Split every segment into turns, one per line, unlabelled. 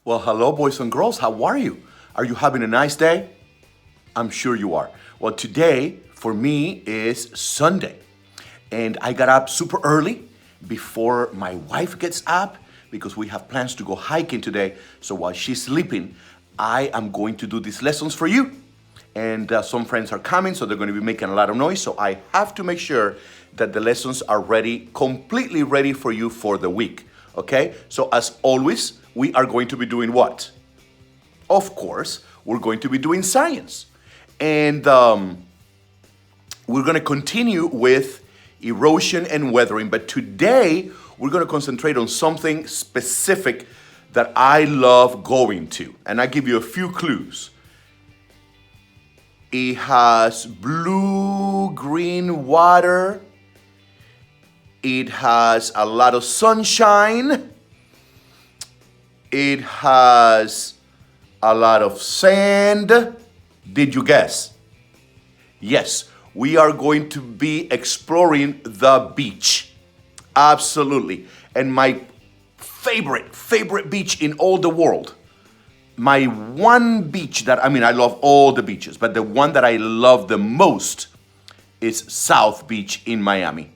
Well, hello, boys and girls. How are you? Are you having a nice day? I'm sure you are. Well, today for me is Sunday, and I got up super early before my wife gets up because we have plans to go hiking today. So while she's sleeping, I am going to do these lessons for you. And some friends are coming, so they're going to be making a lot of noise. So I have to make sure that the lessons are ready, completely ready for you for the week. Okay? So as always, we are going to be doing what? Of course, we're going to be doing science. And we're going to continue with erosion and weathering. But today, we're going to concentrate on something specific that I love going to. And I give you a few clues. It has blue-green water. It has a lot of sunshine. It has a lot of sand. Did you guess? Yes, we are going to be exploring the beach. Absolutely. And my favorite beach in all the world. My one beach that, I love all the beaches, but the one that I love the most is South Beach in Miami.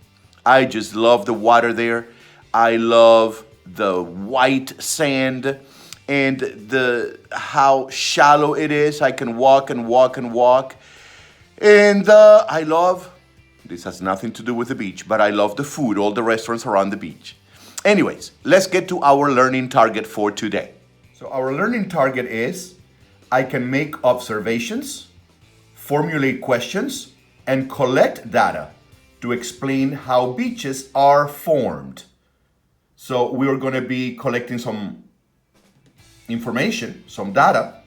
I just love the water there. I love the white sand and how shallow it is. I can walk and walk and walk. And I love, this has nothing to do with the beach, but I love the food, all the restaurants around the beach. Anyways, let's get to our learning target for today. So our learning target is, I can make observations, formulate questions, and collect data to explain how beaches are formed. So we're going to be collecting some information, some data,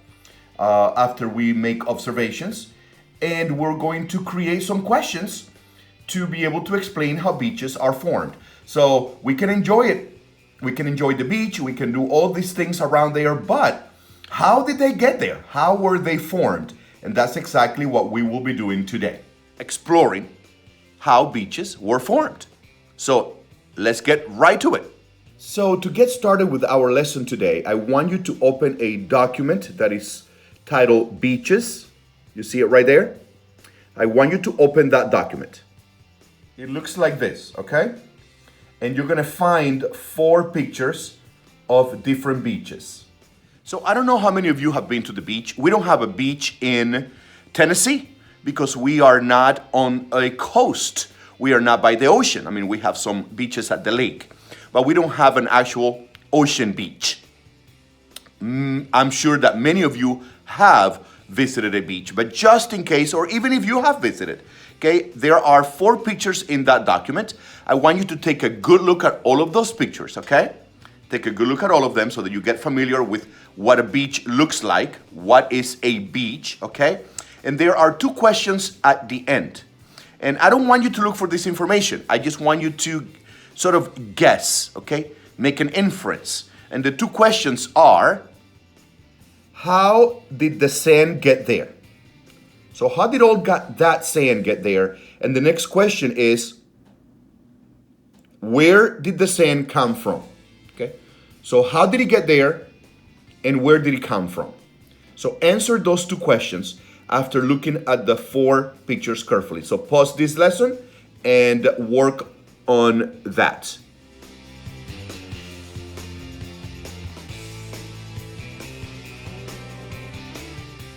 after we make observations, and we're going to create some questions to be able to explain how beaches are formed. So we can enjoy it. We can enjoy the beach, we can do all these things around there, but how did they get there? How were they formed? And that's exactly what we will be doing today. Exploring how beaches were formed. So let's get right to it. So to get started with our lesson today, I want you to open a document that is titled Beaches. You see it right there? I want you to open that document. It looks like this, okay? And you're gonna find 4 pictures of different beaches. So I don't know how many of you have been to the beach. We don't have a beach in Tennessee because we are not on a coast. We are not by the ocean. We have some beaches at the lake, but we don't have an actual ocean beach. I'm sure that many of you have visited a beach, but just in case, or even if you have visited, okay, there are 4 pictures in that document. I want you to take a good look at all of those pictures, okay? Take a good look at all of them so that you get familiar with what a beach looks like. What is a beach, okay? And there are 2 questions at the end. And I don't want you to look for this information. I just want you to sort of guess, okay? Make an inference. And the 2 questions are, how did the sand get there? So how did all that sand get there? And the next question is, where did the sand come from? Okay. So how did it get there and where did it come from? So answer those 2 questions after looking at the 4 pictures carefully. So pause this lesson and work on that.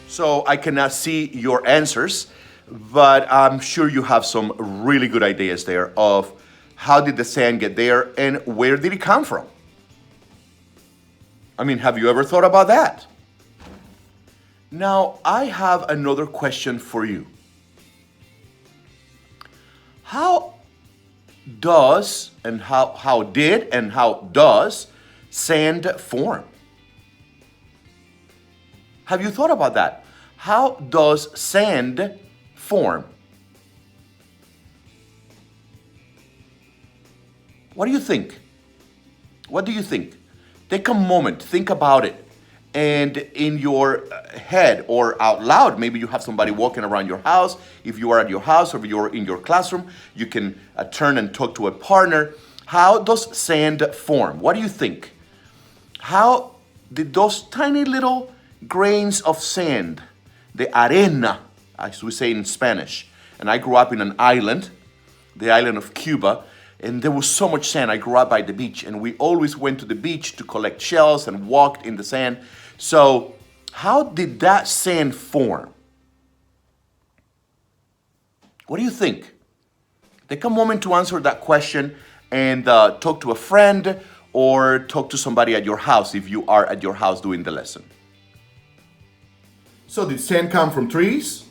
So I cannot see your answers, but I'm sure you have some really good ideas there of how did the sand get there and where did it come from? Have you ever thought about that? Now, I have another question for you. How does and how did and how does sand form? Have you thought about that? How does sand form? What do you think? What do you think? Take a moment, think about it. And in your head or out loud, maybe you have somebody walking around your house. If you are at your house or you're in your classroom, you can turn and talk to a partner. How does sand form? What do you think? How those tiny little grains of sand, the arena, as we say in Spanish. And I grew up in an island, the island of Cuba, and there was so much sand. I grew up by the beach, and we always went to the beach to collect shells and walked in the sand. So how did that sand form? What do you think? Take a moment to answer that question and talk to a friend or talk to somebody at your house if you are at your house doing the lesson. So did sand come from trees?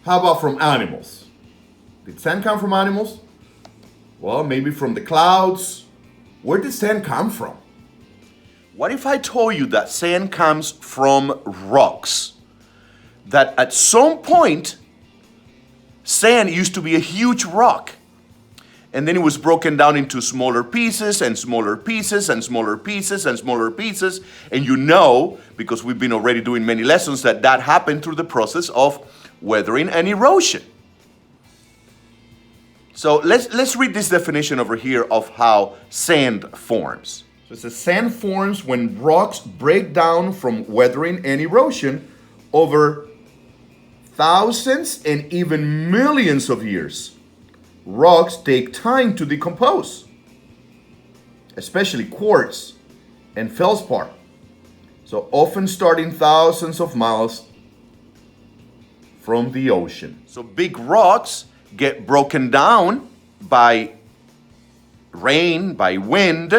How about from animals? Did sand come from animals? Well, maybe from the clouds. Where did sand come from? What if I told you that sand comes from rocks? That at some point, sand used to be a huge rock. And then it was broken down into smaller pieces and smaller pieces and smaller pieces and smaller pieces. And you know, because we've been already doing many lessons, that happened through the process of weathering and erosion. So let's read this definition over here of how sand forms. So it says sand forms when rocks break down from weathering and erosion over thousands and even millions of years. Rocks take time to decompose, especially quartz and feldspar. So often starting thousands of miles from the ocean. So big rocks get broken down by rain, by wind,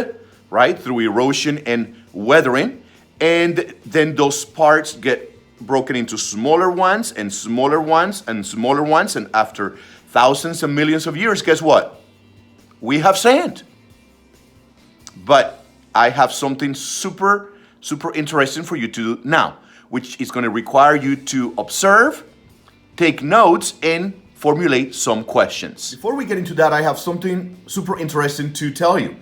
right? Through erosion and weathering. And then those parts get broken into smaller ones and smaller ones and smaller ones. And after thousands and millions of years, guess what? We have sand. But I have something super interesting for you to do now, which is going to require you to observe, take notes, and formulate some questions. Before we get into that, I have something super interesting to tell you.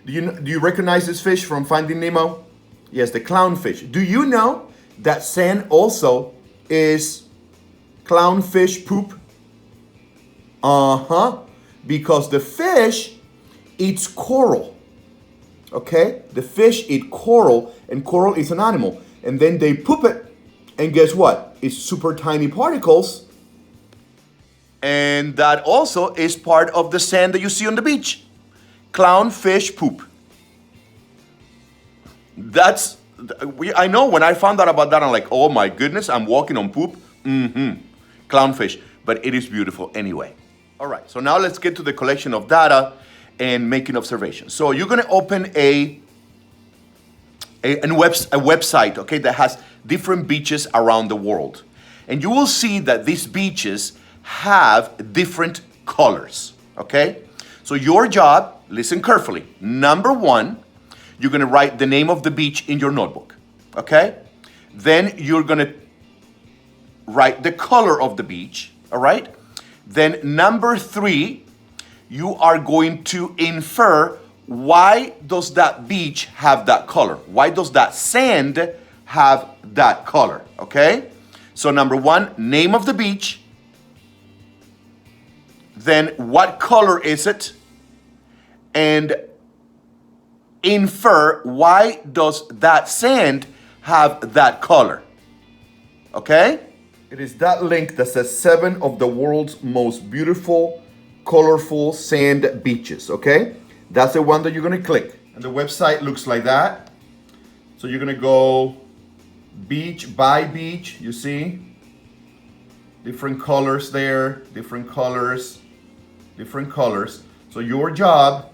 Do you recognize this fish from Finding Nemo? Yes, the clownfish. Do you know that sand also is clownfish poop? Because the fish eats coral. Okay? The fish eat coral, and coral is an animal. And then they poop it, and guess what? It's super tiny particles. And that also is part of the sand that you see on the beach. Clownfish poop. I know when I found out about that, I'm like, oh my goodness, I'm walking on poop. Clownfish. But it is beautiful anyway. All right, so now let's get to the collection of data and making observations. So you're going to open a website, okay, that has different beaches around the world. And you will see that these beaches have different colors, okay? So your job, listen carefully. Number one, you're going to write the name of the beach in your notebook, okay? Then you're going to write the color of the beach, all right? Then number three, you are going to infer, why does that beach have that color? Why does that sand have that color, okay? So number one, name of the beach. Then what color is it? And infer, why does that sand have that color? Okay? It is that link that says 7 of the world's most beautiful, colorful sand beaches, okay? That's the one that you're gonna click. And the website looks like that. So you're gonna go beach by beach, you see? Different colors there, different colors, different colors. So your job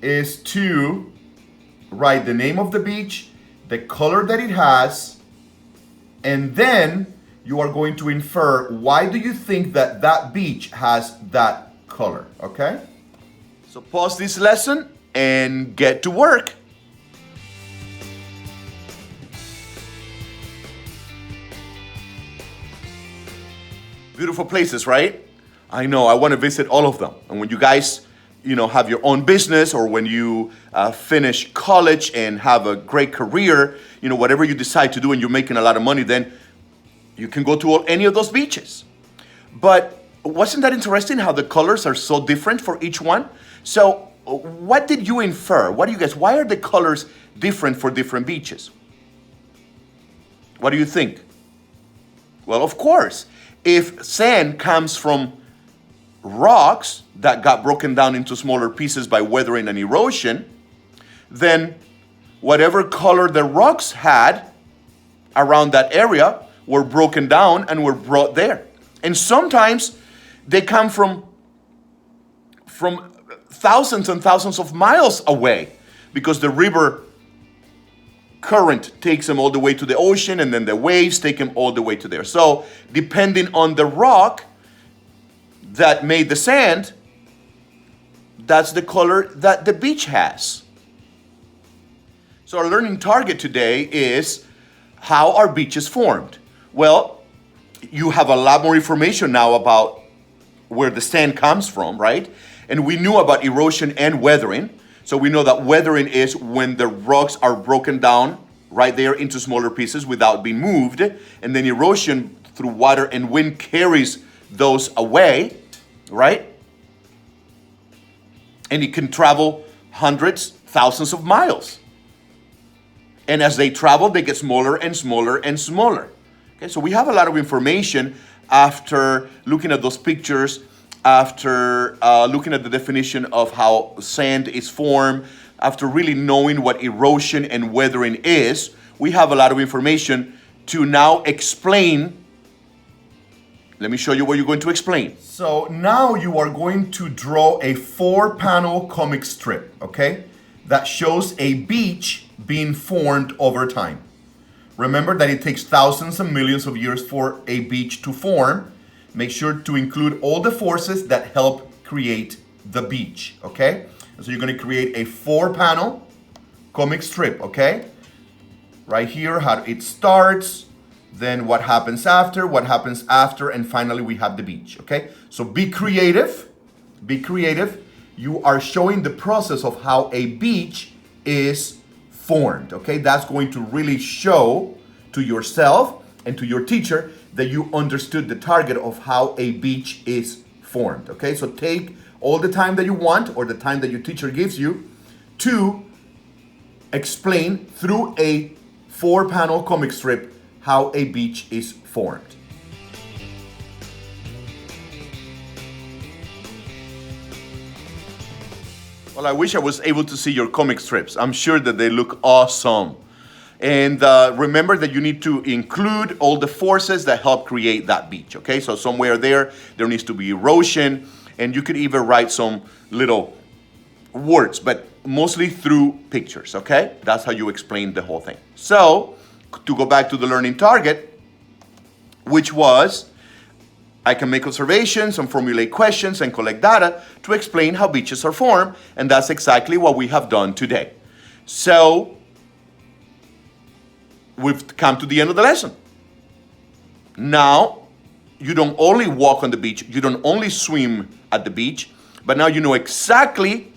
is to write the name of the beach, the color that it has, and then you are going to infer, why do you think that that beach has that color, okay? So pause this lesson and get to work. Beautiful places, right? I know, I want to visit all of them. And when you guys, have your own business, or when you finish college and have a great career, whatever you decide to do and you're making a lot of money, then you can go to any of those beaches. But wasn't that interesting how the colors are so different for each one? So what did you infer? What do you guys, why are the colors different for different beaches? What do you think? Well, of course, if sand comes from rocks that got broken down into smaller pieces by weathering and erosion, then whatever color the rocks had around that area were broken down and were brought there. And sometimes they come from thousands and thousands of miles away, because the river current takes them all the way to the ocean, and then the waves take them all the way to there. So depending on the rock that made the sand, that's the color that the beach has. So our learning target today is how are beaches formed? Well, you have a lot more information now about where the sand comes from, right? And we knew about erosion and weathering. So we know that weathering is when the rocks are broken down right there into smaller pieces without being moved. And then erosion through water and wind carries those away, right? And it can travel hundreds, thousands of miles. And as they travel, they get smaller and smaller and smaller. Okay, so we have a lot of information after looking at those pictures, after looking at the definition of how sand is formed, after really knowing what erosion and weathering is. We have a lot of information to now explain. Let me show you what you're going to explain. So now you are going to draw a 4-panel comic strip, okay? That shows a beach being formed over time. Remember that it takes thousands and millions of years for a beach to form. Make sure to include all the forces that help create the beach, okay? So you're gonna create a 4-panel comic strip, okay? Right here, how it starts, then what happens after, and finally we have the beach, okay? So be creative, be creative. You are showing the process of how a beach is formed, okay? That's going to really show to yourself and to your teacher that you understood the target of how a beach is formed, okay? So take all the time that you want, or the time that your teacher gives you, to explain through a 4-panel comic strip how a beach is formed. Well, I wish I was able to see your comic strips. I'm sure that they look awesome. And remember that you need to include all the forces that help create that beach, okay? So somewhere there needs to be erosion, and you could even write some little words, but mostly through pictures, okay? That's how you explain the whole thing. So, to go back to the learning target, which was, I can make observations and formulate questions and collect data to explain how beaches are formed, and that's exactly what we have done today. So, we've come to the end of the lesson. Now, you don't only walk on the beach, you don't only swim at the beach, but now you know exactly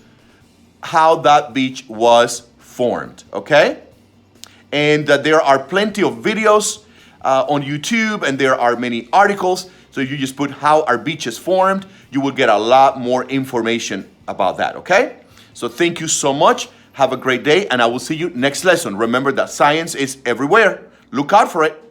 how that beach was formed, okay? And there are plenty of videos on YouTube, and there are many articles. So if you just put how are beaches formed, you will get a lot more information about that, okay? So thank you so much. Have a great day, and I will see you next lesson. Remember that science is everywhere. Look out for it.